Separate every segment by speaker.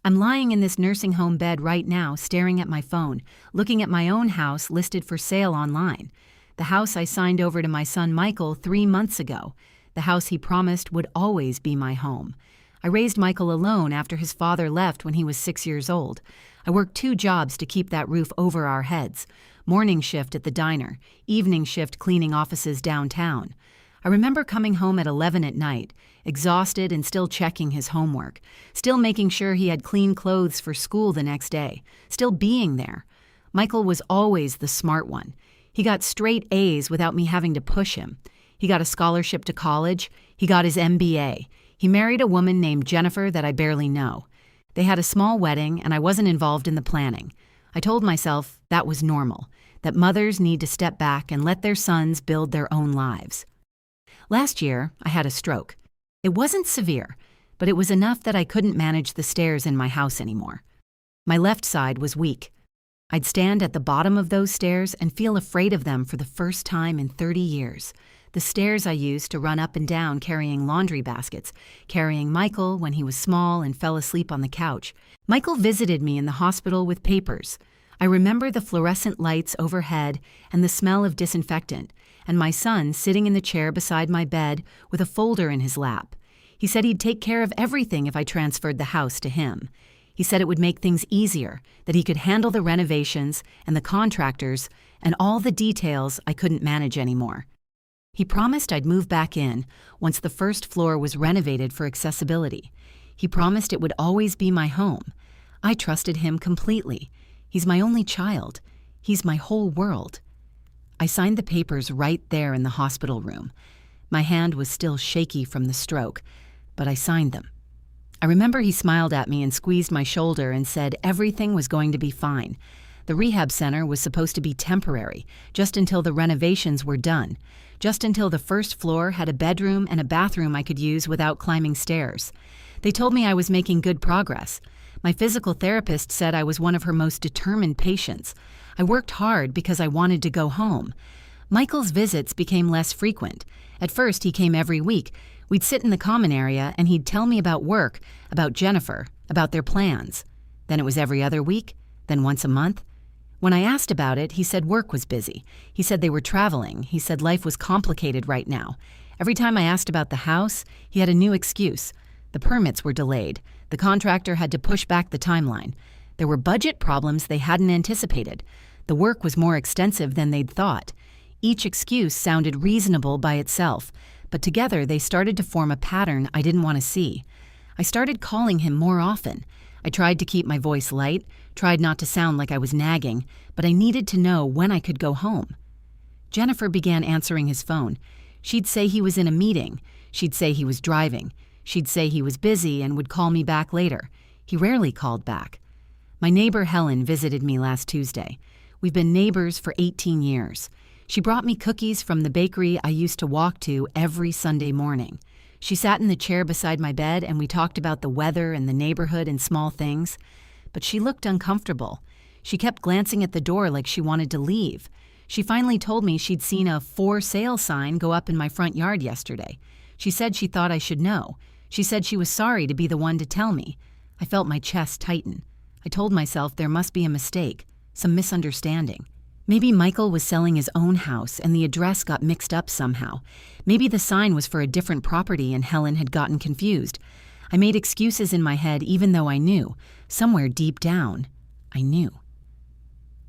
Speaker 1: I'm lying in this nursing home bed right now, staring at my phone, looking at my own house listed for sale online. The house I signed over to my son Michael 3 months ago. The house he promised would always be my home. I raised Michael alone after his father left when he was 6 years old. I worked 2 jobs to keep that roof over our heads. Morning shift at the diner, evening shift cleaning offices downtown. I remember coming home at 11 at night, exhausted and still checking his homework, still making sure he had clean clothes for school the next day, still being there. Michael was always the smart one. He got straight A's without me having to push him. He got a scholarship to college. He got his MBA. He married a woman named Jennifer that I barely know. They had a small wedding, and I wasn't involved in the planning. I told myself that was normal, that mothers need to step back and let their sons build their own lives. Last year, I had a stroke. It wasn't severe, but it was enough that I couldn't manage the stairs in my house anymore. My left side was weak. I'd stand at the bottom of those stairs and feel afraid of them for the first time in 30 years. The stairs I used to run up and down carrying laundry baskets, carrying Michael when he was small and fell asleep on the couch. Michael visited me in the hospital with papers. I remember the fluorescent lights overhead and the smell of disinfectant, and my son sitting in the chair beside my bed with a folder in his lap. He said he'd take care of everything if I transferred the house to him. He said it would make things easier, that he could handle the renovations and the contractors and all the details I couldn't manage anymore. He promised I'd move back in once the first floor was renovated for accessibility. He promised it would always be my home. I trusted him completely. He's my only child. He's my whole world. I signed the papers right there in the hospital room. My hand was still shaky from the stroke, but I signed them. I remember he smiled at me and squeezed my shoulder and said everything was going to be fine. The rehab center was supposed to be temporary, just until the renovations were done, just until the first floor had a bedroom and a bathroom I could use without climbing stairs. They told me I was making good progress. My physical therapist said I was one of her most determined patients. I worked hard because I wanted to go home. Michael's visits became less frequent. At first, he came every week. We'd sit in the common area and he'd tell me about work, about Jennifer, about their plans. Then it was every other week, then once a month. When I asked about it, he said work was busy. He said they were traveling. He said life was complicated right now. Every time I asked about the house, he had a new excuse. The permits were delayed. The contractor had to push back the timeline. There were budget problems they hadn't anticipated. The work was more extensive than they'd thought. Each excuse sounded reasonable by itself, but together they started to form a pattern I didn't want to see. I started calling him more often. I tried to keep my voice light, tried not to sound like I was nagging, but I needed to know when I could go home. Jennifer began answering his phone. She'd say he was in a meeting. She'd say he was driving. She'd say he was busy and would call me back later. He rarely called back. My neighbor Helen visited me last Tuesday. We've been neighbors for 18 years. She brought me cookies from the bakery I used to walk to every Sunday morning. She sat in the chair beside my bed and we talked about the weather and the neighborhood and small things. But she looked uncomfortable. She kept glancing at the door like she wanted to leave. She finally told me she'd seen a for sale sign go up in my front yard yesterday. She said she thought I should know. She said she was sorry to be the one to tell me. I felt my chest tighten. I told myself there must be a mistake, some misunderstanding. Maybe Michael was selling his own house and the address got mixed up somehow. Maybe the sign was for a different property and Helen had gotten confused. I made excuses in my head even though I knew. Somewhere deep down, I knew.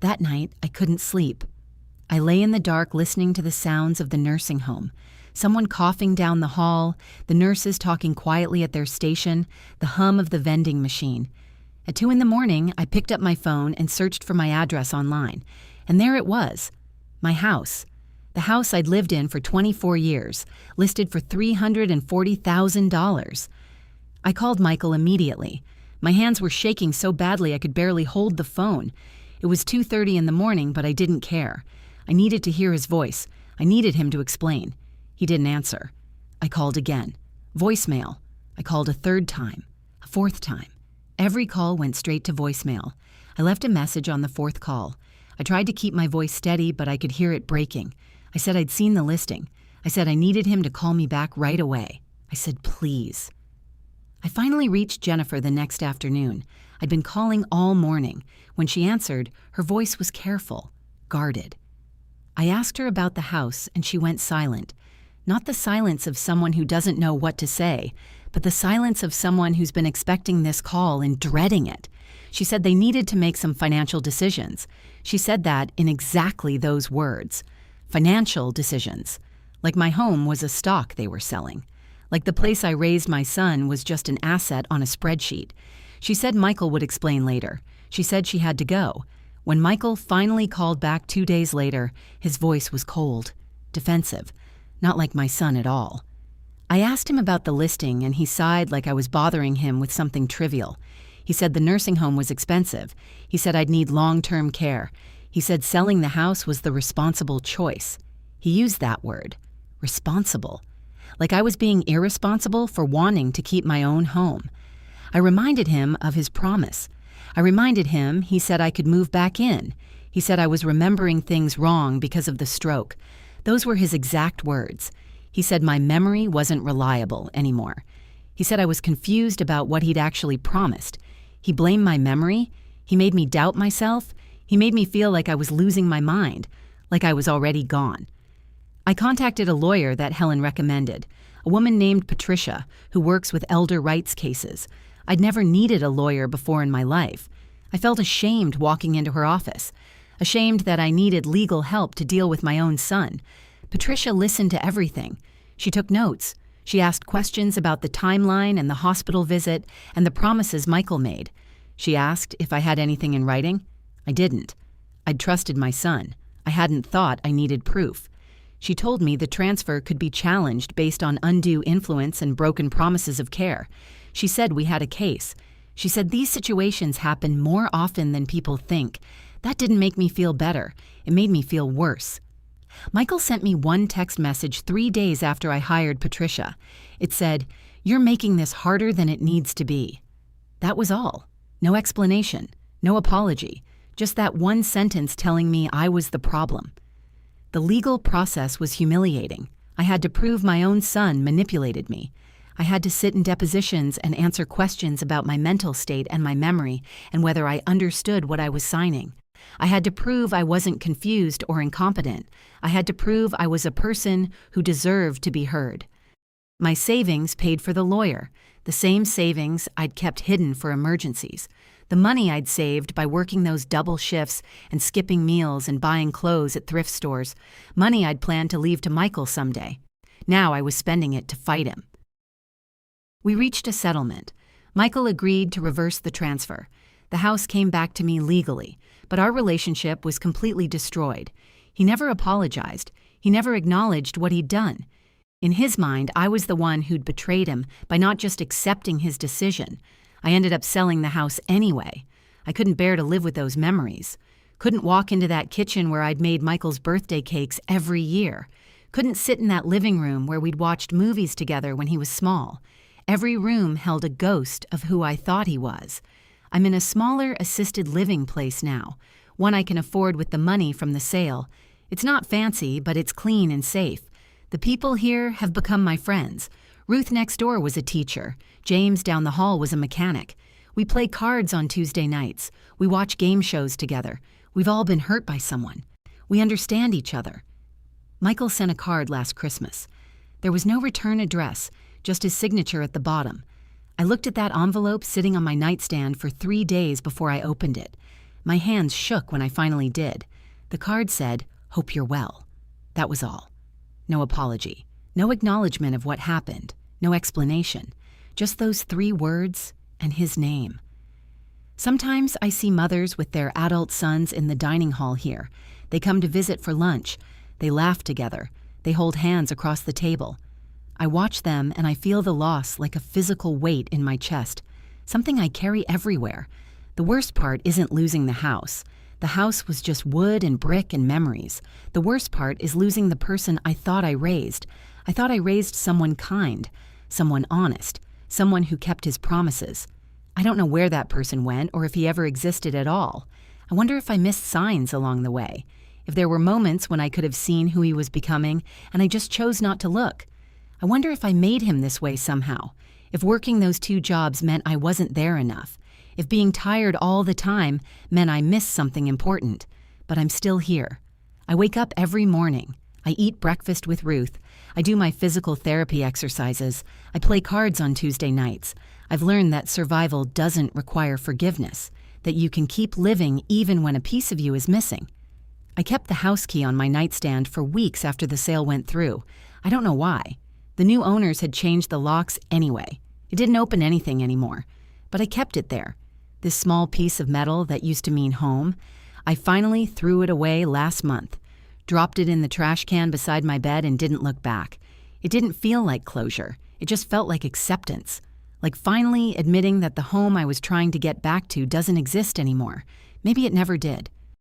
Speaker 1: That night, I couldn't sleep. I lay in the dark listening to the sounds of the nursing home. Someone coughing down the hall, the nurses talking quietly at their station, the hum of the vending machine. At 2 a.m, I picked up my phone and searched for my address online. And there it was, my house. The house I'd lived in for 24 years, listed for $340,000. I called Michael immediately. My hands were shaking so badly I could barely hold the phone. It was 2:30 in the morning, but I didn't care. I needed to hear his voice. I needed him to explain. He didn't answer. I called again. Voicemail. I called a 3rd time, a 4th time. Every call went straight to voicemail. I left a message on the 4th call. I tried to keep my voice steady, but I could hear it breaking. I said I'd seen the listing. I said I needed him to call me back right away. I said, please. I finally reached Jennifer the next afternoon. I'd been calling all morning. When she answered, her voice was careful, guarded. I asked her about the house, and she went silent. Not the silence of someone who doesn't know what to say, but the silence of someone who's been expecting this call and dreading it. She said they needed to make some financial decisions. She said that in exactly those words. Financial decisions. Like my home was a stock they were selling. Like the place I raised my son was just an asset on a spreadsheet. She said Michael would explain later. She said she had to go. When Michael finally called back 2 days later, his voice was cold, defensive, not like my son at all. I asked him about the listing, and he sighed like I was bothering him with something trivial. He said the nursing home was expensive. He said I'd need long-term care. He said selling the house was the responsible choice. He used that word, responsible. Like I was being irresponsible for wanting to keep my own home. I reminded him of his promise. I reminded him he said I could move back in. He said I was remembering things wrong because of the stroke. Those were his exact words. He said my memory wasn't reliable anymore. He said I was confused about what he'd actually promised. He blamed my memory. He made me doubt myself. He made me feel like I was losing my mind, like I was already gone. I contacted a lawyer that Helen recommended, a woman named Patricia, who works with elder rights cases. I'd never needed a lawyer before in my life. I felt ashamed walking into her office, ashamed that I needed legal help to deal with my own son. Patricia listened to everything. She took notes. She asked questions about the timeline and the hospital visit and the promises Michael made. She asked if I had anything in writing. I didn't. I'd trusted my son. I hadn't thought I needed proof. She told me the transfer could be challenged based on undue influence and broken promises of care. She said we had a case. She said these situations happen more often than people think. That didn't make me feel better. It made me feel worse. Michael sent me one text message 3 days after I hired Patricia. It said, "You're making this harder than it needs to be." That was all. No explanation, no apology, just that one sentence telling me I was the problem. The legal process was humiliating. I had to prove my own son manipulated me. I had to sit in depositions and answer questions about my mental state and my memory and whether I understood what I was signing. I had to prove I wasn't confused or incompetent. I had to prove I was a person who deserved to be heard. My savings paid for the lawyer, the same savings I'd kept hidden for emergencies, the money I'd saved by working those double shifts and skipping meals and buying clothes at thrift stores, money I'd planned to leave to Michael someday. Now I was spending it to fight him. We reached a settlement. Michael agreed to reverse the transfer. The house came back to me legally, but our relationship was completely destroyed. He never apologized. He never acknowledged what he'd done. In his mind, I was the one who'd betrayed him by not just accepting his decision. I ended up selling the house anyway. I couldn't bear to live with those memories. Couldn't walk into that kitchen where I'd made Michael's birthday cakes every year. Couldn't sit in that living room where we'd watched movies together when he was small. Every room held a ghost of who I thought he was. I'm in a smaller assisted living place now, one I can afford with the money from the sale. It's not fancy, but it's clean and safe. The people here have become my friends. Ruth next door was a teacher. James down the hall was a mechanic. We play cards on Tuesday nights. We watch game shows together. We've all been hurt by someone. We understand each other. Michael sent a card last Christmas. There was no return address, just his signature at the bottom. I looked at that envelope sitting on my nightstand for 3 days before I opened it. My hands shook when I finally did. The card said, "Hope you're well." That was all. No apology. No acknowledgement of what happened. No explanation. Just those 3 words and his name. Sometimes I see mothers with their adult sons in the dining hall here. They come to visit for lunch. They laugh together. They hold hands across the table. I watch them and I feel the loss like a physical weight in my chest, something I carry everywhere. The worst part isn't losing the house. The house was just wood and brick and memories. The worst part is losing the person I thought I raised. I thought I raised someone kind, someone honest, someone who kept his promises. I don't know where that person went or if he ever existed at all. I wonder if I missed signs along the way, if there were moments when I could have seen who he was becoming and I just chose not to look. I wonder if I made him this way somehow, If working those 2 jobs meant I wasn't there enough. If being tired all the time meant I missed something important. But I'm still here. I wake up every morning. I eat breakfast with Ruth. I do my physical therapy exercises. I play cards on Tuesday nights. I've learned that survival doesn't require forgiveness, that you can keep living even when a piece of you is missing. I kept the house key on my nightstand for weeks after the sale went through. I don't know why. The new owners had changed the locks anyway. It didn't open anything anymore. But I kept it there. This small piece of metal that used to mean home. I finally threw it away last month. Dropped it in the trash can beside my bed and didn't look back. It didn't feel like closure. It just felt like acceptance. Like finally admitting that the home I was trying to get back to doesn't exist anymore. Maybe it never did.